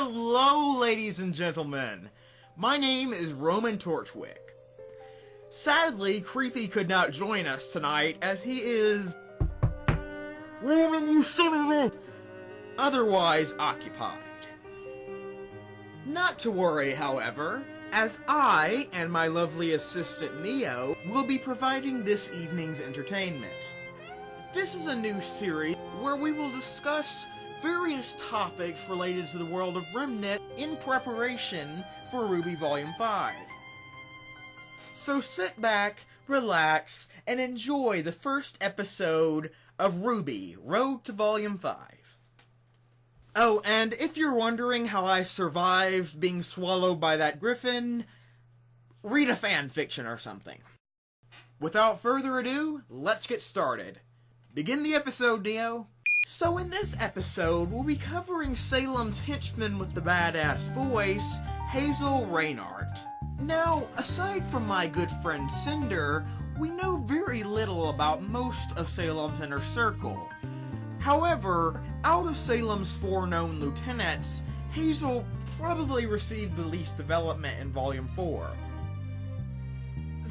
Hello, ladies and gentlemen. My name is Roman Torchwick. Sadly, Creepy could not join us tonight as he is... Roman, you son of a... otherwise occupied. Not to worry, however, as I and my lovely assistant Neo will be providing this evening's entertainment. This is a new series where we will discuss various topics related to the world of Remnant in preparation for RWBY Volume 5. So sit back, relax, and enjoy the first episode of RWBY, Road to Volume 5. Oh, and if you're wondering how I survived being swallowed by that griffin, read a fanfiction or something. Without further ado, let's get started. Begin the episode, Neo. So in this episode, we'll be covering Salem's henchman with the badass voice, Hazel Reinhardt. Now, aside from my good friend Cinder, we know very little about most of Salem's inner circle. However, out of Salem's 4 known lieutenants, Hazel probably received the least development in Volume 4.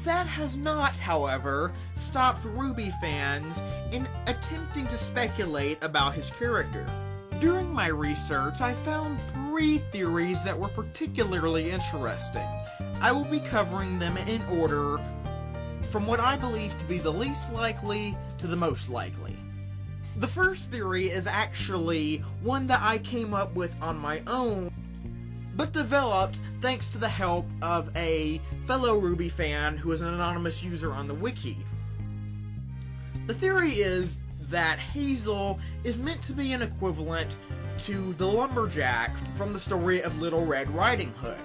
That has not, however, stopped RWBY fans in attempting to speculate about his character. During my research, I found 3 theories that were particularly interesting. I will be covering them in order from what I believe to be the least likely to the most likely. The first theory is actually one that I came up with on my own, but developed thanks to the help of a fellow RWBY fan who is an anonymous user on the wiki. The theory is that Hazel is meant to be an equivalent to the lumberjack from the story of Little Red Riding Hood.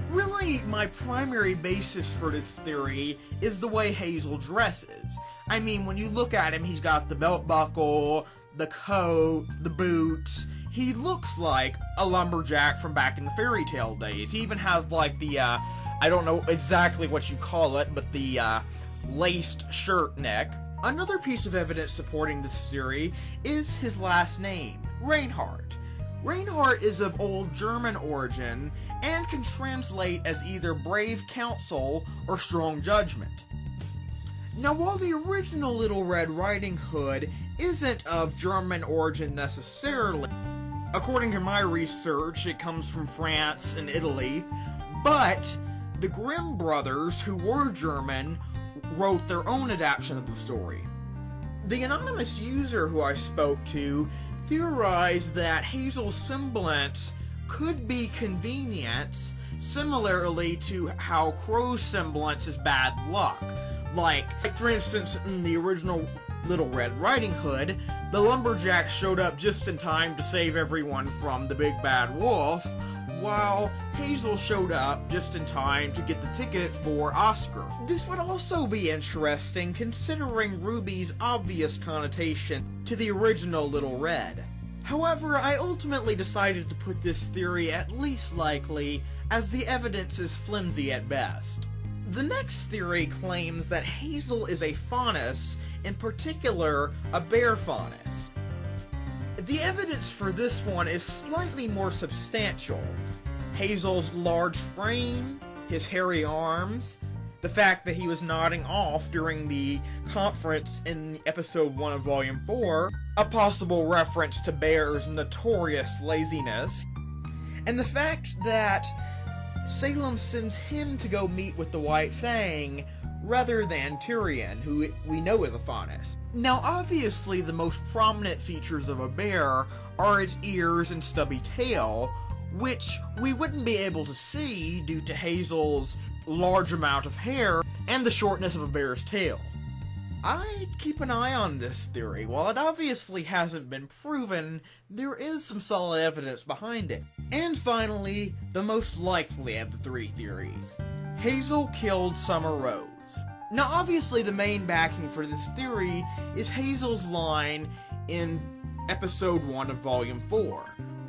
Really, my primary basis for this theory is the way Hazel dresses. I mean, when you look at him, he's got the belt buckle, the coat, the boots. He looks like a lumberjack from back in the fairy tale days. He even has like the, I don't know exactly what you call it, but the laced shirt neck. Another piece of evidence supporting this theory is his last name, Reinhardt. Reinhardt is of Old German origin and can translate as either brave counsel or strong judgment. Now, while the original Little Red Riding Hood isn't of German origin necessarily, according to my research, it comes from France and Italy, but the Grimm brothers, who were German, wrote their own adaptation of the story. The anonymous user who I spoke to theorized that Hazel's semblance could be convenience, similarly to how Crow's semblance is bad luck. Like, for instance, in the original Little Red Riding Hood, the lumberjack showed up just in time to save everyone from the big bad wolf, while Hazel showed up just in time to get the ticket for Oscar. This would also be interesting considering RWBY's obvious connotation to the original Little Red. However, I ultimately decided to put this theory at least likely, as the evidence is flimsy at best. The next theory claims that Hazel is a faunus, in particular, a bear faunus. The evidence for this one is slightly more substantial. Hazel's large frame, his hairy arms, the fact that he was nodding off during the conference in episode 1 of Volume 4, a possible reference to Bear's notorious laziness, and the fact that Salem sends him to go meet with the White Fang rather than Tyrion, who we know is a faunus. Now, obviously, the most prominent features of a bear are its ears and stubby tail, which we wouldn't be able to see due to Hazel's large amount of hair and the shortness of a bear's tail. I'd keep an eye on this theory. While it obviously hasn't been proven, there is some solid evidence behind it. And finally, the most likely of the 3 theories. Hazel killed Summer Rose. Now, obviously, the main backing for this theory is Hazel's line in episode 1 of Volume 4.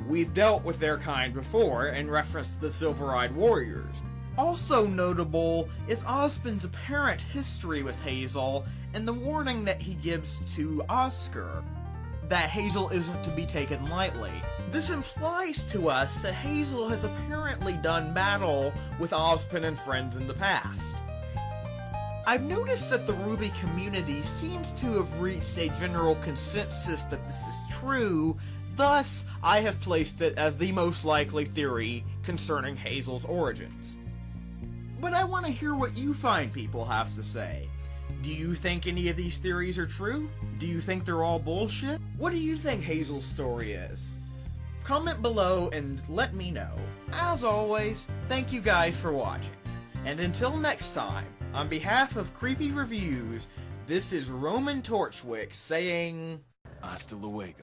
We've dealt with their kind before, in reference to the Silver-Eyed Warriors. Also notable is Osmond's apparent history with Hazel and the warning that he gives to Oscar that Hazel isn't to be taken lightly. This implies to us that Hazel has apparently done battle with Ozpin and friends in the past. I've noticed that the RWBY community seems to have reached a general consensus that this is true, thus I have placed it as the most likely theory concerning Hazel's origins. But I want to hear what you fine people have to say. Do you think any of these theories are true? Do you think they're all bullshit? What do you think Hazel's story is? Comment below and let me know. As always, thank you guys for watching. And until next time, on behalf of Creepy Reviews, this is Roman Torchwick saying... Hasta luego.